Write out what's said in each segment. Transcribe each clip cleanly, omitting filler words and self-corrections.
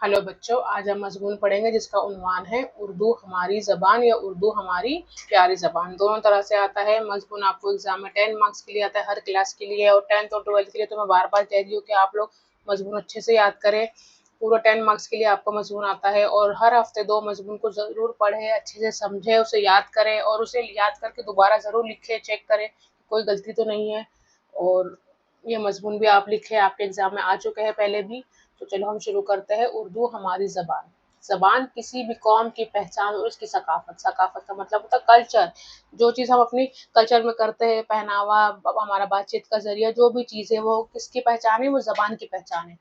Hello बच्चों, आज हम मज़मून पढ़ेंगे जिसका उन्वान है उर्दू हमारी ज़बान या उर्दू हमारी प्यारी ज़बान। दोनों तरह से आता है मज़मून। आपको एग्जाम में 10 मार्क्स के लिए आता है, हर क्लास के लिए, और 10th और 12th के लिए तो मैं बार बार कह रही हूँ कि आप लोग मज़मून अच्छे से याद करें। पूरा 10 मार्क्स के लिए आपका मज़मून आता है और हर हफ्ते 2 मज़मून को ज़रूर पढ़ें, अच्छे से समझें, उसे याद करें और उसे याद करके दोबारा ज़रूर लिखें, चेक करें कोई गलती तो नहीं है। और ये मज़मून भी आप लिखें, आपके एग्जाम में आ चुके हैं पहले भी। तो चलो हम शुरू करते हैं। उर्दू हमारी ज़बान। ज़बान किसी भी कौम की पहचान और उसकी सकाफत। सकाफत का मतलब होता है कल्चर, जो चीज़ हम अपनी कल्चर में करते हैं, पहनावा, हमारा बातचीत का जरिया, जो भी चीज़ है वो किसकी पहचान है, वो ज़बान की पहचान है।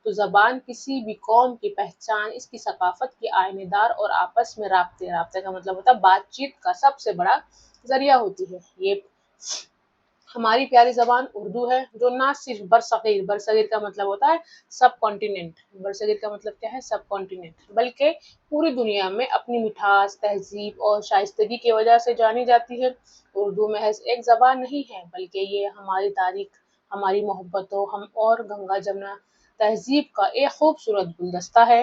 तो ज़बान किसी भी कौम की पहचान, इसकी सकाफत की आइनेदार और आपस में राब्ते, राब्ते का मतलब होता है बातचीत का सबसे बड़ा जरिया होती है। ये हमारी प्यारी ज़बान उर्दू है, जो ना सिर्फ बरसगीर, बरसगीर का मतलब होता है सब कॉन्टिनेंट, बरसगीर का मतलब क्या है, सब कॉन्टिनेंट, बल्कि पूरी दुनिया में अपनी मिठास, तहजीब और शाइस्तगी की वजह से जानी जाती है। उर्दू महज एक ज़बान नहीं है, बल्कि ये हमारी तारीख, हमारी मोहब्बतों, हम और गंगा जमुना तहजीब का एक खूबसूरत गुलदस्ता है।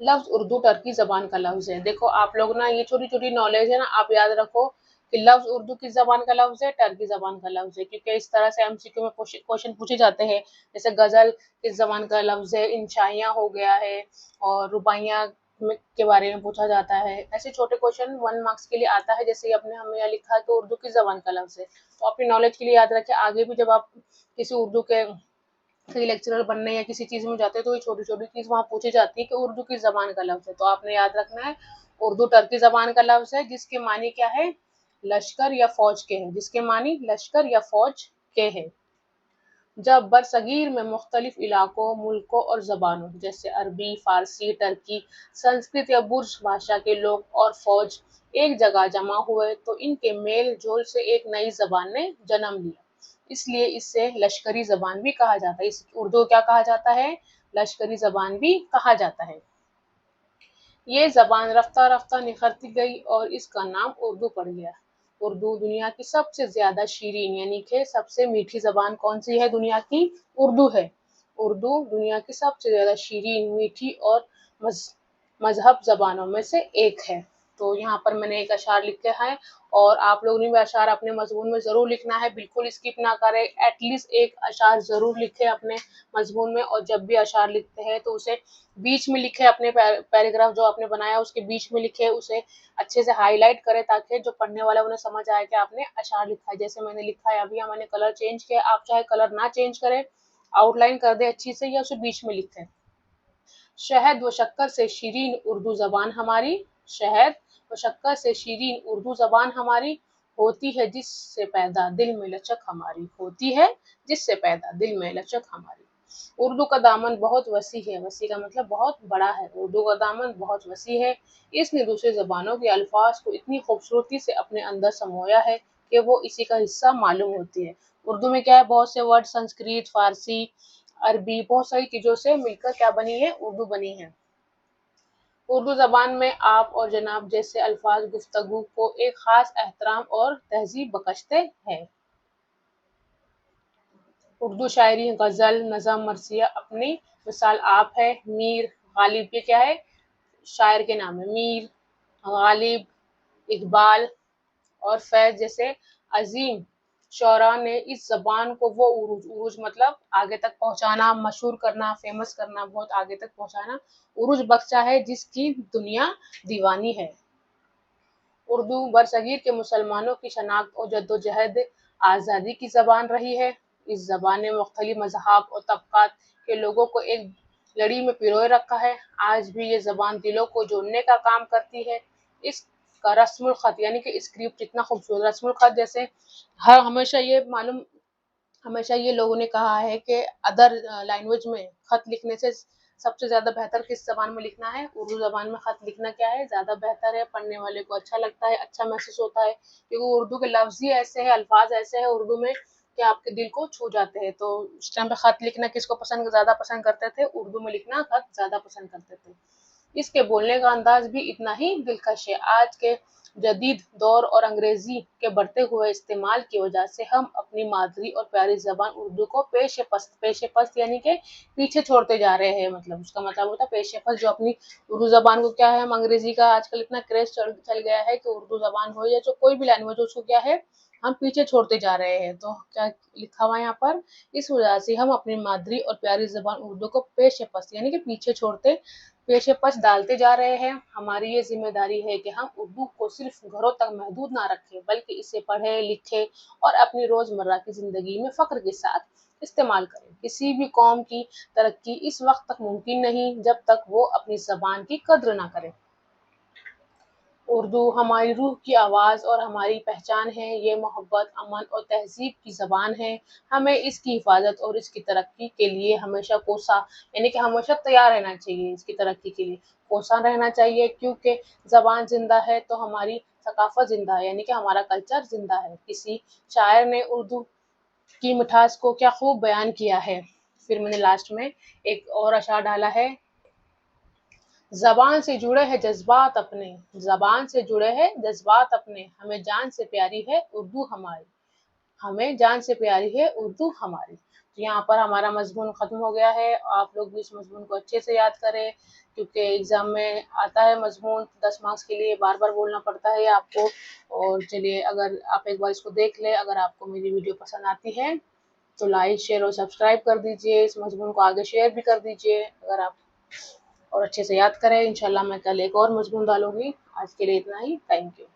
लफ्ज उर्दू टर्की जबान का लफ्ज है। देखो आप लोग ना, ये छोटी छोटी नॉलेज है ना, आप याद रखो कि लफ्ज उर्दू किस जबान का लफ्ज है, टर्की जबान का लफ्ज है, क्योंकि इस तरह से एमसीक्यू में क्वेश्चन पूछे जाते हैं। जैसे गजल किस जबान का लफ्ज है, इंशाइया हो गया है, और रुबाइया के बारे में पूछा जाता है। ऐसे छोटे क्वेश्चन 1 मार्क्स के लिए आता है। जैसे अपने हमें यहाँ लिखा है कि उर्दू किस जबान का लफ्ज है, तो अपनी नॉलेज के लिए याद रखें। आगे भी जब आप किसी उर्दू के कहीं लेक्चरर बनने या किसी चीज में जाते हैं तो ये छोटी छोटी चीज वहां पूछी जाती है कि उर्दू किस जबान का लफ्ज है, तो आपने याद रखना है उर्दू टर्की जबान का लफ्ज है, जिसके मानी क्या है, लश्कर या फौज के हैं, जिसके मानी लश्कर या फौज के हैं। जब बरसगीर में मुख्तलिफ इलाकों, मुल्कों और ज़बानों जैसे अरबी, फारसी, टर्की, संस्कृत या बुर्ज भाषा के लोग और फौज एक जगह जमा हुए, तो इनके मेल जोल से एक नई जबान ने जन्म लिया। इसलिए इसे लश्करी जबान भी कहा जाता है। इस उर्दू क्या कहा जाता है, लश्करी जबान भी कहा जाता है। ये ज़बान रफ्ता रफ्ता निखरती गई और इसका नाम उर्दू पड़ गया। उर्दू दुनिया की सबसे ज़्यादा शीरीन यानी कि सबसे मीठी ज़बान कौन सी है दुनिया की, उर्दू है। उर्दू दुनिया की सबसे ज़्यादा शीरीन, मीठी और मजहब ज़बानों में से एक है। तो यहाँ पर मैंने एक अशार लिखे हैं और आप लोगों ने भी अशार अपने मजमून में ज़रूर लिखना है, बिल्कुल स्किप ना करें, एटलीस्ट एक अशार ज़रूर लिखें अपने मजमून में। और जब भी अशार लिखते हैं तो उसे बीच में लिखे, अपने पैराग्राफ जो आपने बनाया उसके बीच में लिखे, उसे अच्छे से हाईलाइट करें ताकि जो पढ़ने वाला उन्हें समझ आए कि आपने अशार लिखा है। जैसे मैंने लिखा है, अभी यहाँ मैंने कलर चेंज किया, आप चाहे कलर ना चेंज करें, आउटलाइन कर दे अच्छी से या उसे बीच में लिखें। शहद व शक्कर से शीरीन उर्दू जबान हमारी, शहद व शक्कर से शीरीन उर्दू जबान हमारी, होती है जिससे पैदा दिल में लचक हमारी, होती है जिससे पैदा दिल में लचक हमारी। उर्दू का दामन बहुत वसी है, वसी का मतलब बहुत बड़ा है, उर्दू का दामन बहुत वसी है। इसने दूसरी जबानों के अल्फाज को इतनी खूबसूरती से अपने अंदर समोया है कि वो इसी का हिस्सा मालूम होती है। उर्दू में क्या है, बहुत से वर्ड संस्कृत, फारसी, अरबी, बहुत सारी चीज़ों से मिलकर क्या बनी है, उर्दू बनी है। उर्दू ज़बान में आप और जनाब जैसे अल्फाज गुफ्तगू को एक ख़ास एहतराम और तहज़ीब बख्शते हैं। उर्दू शायरी, गज़ल, नज़म, मरसिया अपनी मिसाल आप है। मीर गालिब, ये क्या है, शायर के नाम है। मीर गालिब, इकबाल और फैज़ जैसे अजीम शौरा ने इस ज़बान को वो उरूज, उरूज मतलब आगे तक पहुँचाना, मशहूर करना, फेमस करना, बहुत आगे तक पहुँचाना, उरूज बख्शा है जिसकी दुनिया दीवानी है। उर्दू बरसगीर के मुसलमानों की शनाख्त और जद्दोजहद आज़ादी की ज़बान रही है। इस ज़बान ने मुख्तलिफ मज़हब और तबक़ात के लोगों को एक लड़ी में पिरोए रखा है। आज भी ये ज़बान दिलों को जोड़ने का काम करती है। इसका रस्मुल ख़त यानी कि स्क्रिप्ट कितना खूबसूरत, रस्मुल ख़त जैसे हर हमेशा ये मालूम, हमेशा ये लोगों ने कहा है कि अदर लैंग्वेज में खत लिखने से सबसे ज़्यादा बेहतर किस ज़बान में लिखना है, उर्दू ज़बान में खत लिखना क्या है, ज़्यादा बेहतर है, पढ़ने वाले को अच्छा लगता है, अच्छा महसूस होता है, क्योंकि उर्दू के लफ्ज़ ही ऐसे हैं, अल्फाज ऐसे हैं उर्दू में कि आपके दिल को छू जाते हैं। तो उस टाइम पे खत लिखना किसको ज़्यादा पसंद करते थे, उर्दू में लिखना खत ज़्यादा पसंद करते थे। इसके बोलने का अंदाज भी इतना ही दिलकश है। आज के जदीद दौर और अंग्रेजी के बढ़ते हुए इस्तेमाल की वजह से हम अपनी मादरी और प्यारी जबान उर्दू को पेश पस्त यानी कि पीछे छोड़ते जा रहे हैं। मतलब उसका मतलब होता है पेश पस्त, जो अपनी उर्दू जबान को क्या है, हम अंग्रेजी का आजकल इतना क्रेज चल गया है कि उर्दू जबान हो या जो कोई भी लैंग्वेज हो, उसको क्या है, हम पीछे छोड़ते जा रहे हैं। तो क्या लिखा हुआ है यहाँ पर, इस वजह से हम अपनी मादरी और प्यारी जबान उर्दू को पेश पस्त यानी कि पीछे छोड़ते, पेश पस्त डालते जा रहे हैं। हमारी ये जिम्मेदारी है कि हम उर्दू को सिर्फ घरों तक महदूद ना रखें, बल्कि इसे पढ़े, लिखे और अपनी रोजमर्रा की जिंदगी में फख्र के साथ इस्तेमाल करें। किसी भी कौम की तरक्की इस वक्त तक मुमकिन नहीं जब तक वो अपनी जबान की कद्र ना करे। उर्दू हमारी रूह की आवाज़ और हमारी पहचान है। ये मोहब्बत, अमन और तहज़ीब की ज़बान है। हमें इसकी हिफाजत और इसकी तरक्की के लिए हमेशा कोसा यानी कि हमेशा तैयार रहना चाहिए। इसकी तरक्की के लिए कोसा रहना चाहिए, क्योंकि ज़बान ज़िंदा है तो हमारी सकाफ़त ज़िंदा है, यानी कि हमारा कल्चर ज़िंदा है। किसी शायर ने उर्दू की मिठास को क्या खूब बयान किया है। फिर मैंने लास्ट में एक और अशआर डाला है, ज़बान से जुड़े हैं जज़्बात अपने, ज़बान से जुड़े हैं जज़्बात अपने, हमें जान से प्यारी है उर्दू हमारी, हमें जान से प्यारी है उर्दू हमारी। तो यहाँ पर हमारा मज़मून ख़त्म हो गया है। आप लोग भी इस मज़मून को अच्छे से याद करें, क्योंकि एग्ज़ाम में आता है मज़मून 10 मार्क्स के लिए, बार-बार बोलना पड़ता है आपको। और चलिए, अगर आप एक बार इसको देख लें, अगर आपको मेरी वीडियो पसंद आती है तो लाइक, शेयर और सब्सक्राइब कर दीजिए। इस मज़मून को आगे शेयर भी कर दीजिए अगर आप, और अच्छे से याद करें। इंशाल्लाह मैं कल एक और मज़मून डालूँगी। आज के लिए इतना ही। Thank you.